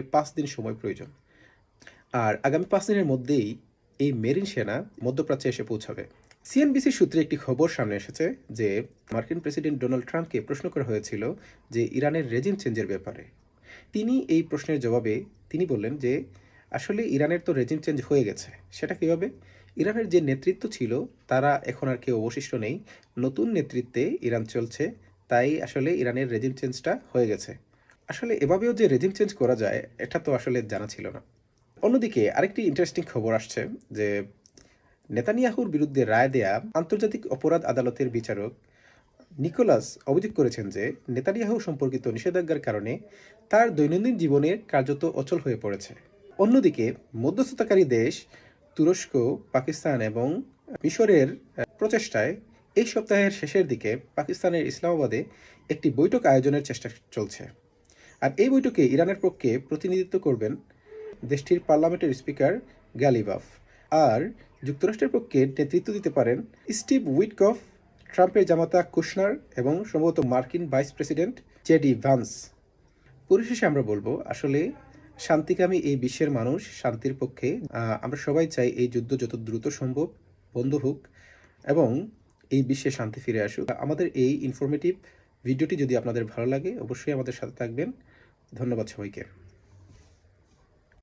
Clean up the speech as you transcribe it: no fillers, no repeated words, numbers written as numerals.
5 দিন সময় প্রয়োজন। আর আগামী 5 দিনের মধ্যেই এই মেরিন সেনা মধ্যপ্রাচ্যে এসে পৌঁছাবে। সিএনবিসির সূত্রে একটি খবর সামনে এসেছে যে মার্কিন প্রেসিডেন্ট ডোনাল্ড ট্রাম্পকে প্রশ্ন করা হয়েছিল যে ইরানের রেজিম চেঞ্জের ব্যাপারে। তিনি এই প্রশ্নের জবাবে তিনি বললেন যে আসলে ইরানের তো রেজিম চেঞ্জ হয়ে গেছে। সেটা কীভাবে? ইরানের যে নেতৃত্ব ছিল তারা এখন আর কেউ অবশিষ্ট নেই। নতুন নেতৃত্বে ইরান চলছে, তাই আসলে ইরানের রেজিম চেঞ্জটা হয়ে গেছে। আসলে এভাবেও যে রেজিম চেঞ্জ করা যায় এটা তো আসলে জানা ছিল না। অন্যদিকে আরেকটি ইন্টারেস্টিং খবর আসছে যে নেতানিয়াহুর বিরুদ্ধে রায় দেয়া আন্তর্জাতিক অপরাধ আদালতের বিচারক নিকোলাস অভিযোগ করেছেন যে নেতানিয়াহু সম্পর্কিত নিষেধাজ্ঞার কারণে তার দৈনন্দিন জীবনের কার্যত অচল হয়ে পড়েছে। অন্যদিকে মধ্যস্থতাকারী দেশ তুরস্ক, পাকিস্তান এবং মিশরের প্রচেষ্টায় এই সপ্তাহের শেষের দিকে পাকিস্তানের ইসলামাবাদে একটি বৈঠক আয়োজনের চেষ্টা চলছে। আর এই বৈঠকে ইরানের পক্ষে প্রতিনিধিত্ব করবেন দেশটির পার্লামেন্টের স্পিকার গ্যালিবাফ। আর যুক্তরাষ্ট্রের পক্ষে নেতৃত্ব দিতে পারেন স্টিভ উইটকফ, ট্রাম্পের জামাতা কুশনার এবং সম্ভবত মার্কিন ভাইস প্রেসিডেন্ট জেডি ভান্স। পরিশেষে আমরা বলবো আসলে শান্তিকামী এই বিশ্বের মানুষ শান্তির পক্ষে। আমরা সবাই চাই এই যুদ্ধ যত দ্রুত সম্ভব বন্ধ হোক এবং এই বিশ্বে শান্তি ফিরে আসুক। আমাদের এই ইনফরমেটিভ ভিডিওটি যদি আপনাদের ভালো লাগে অবশ্যই আমাদের সাথে থাকবেন। ধন্যবাদ সবাইকে।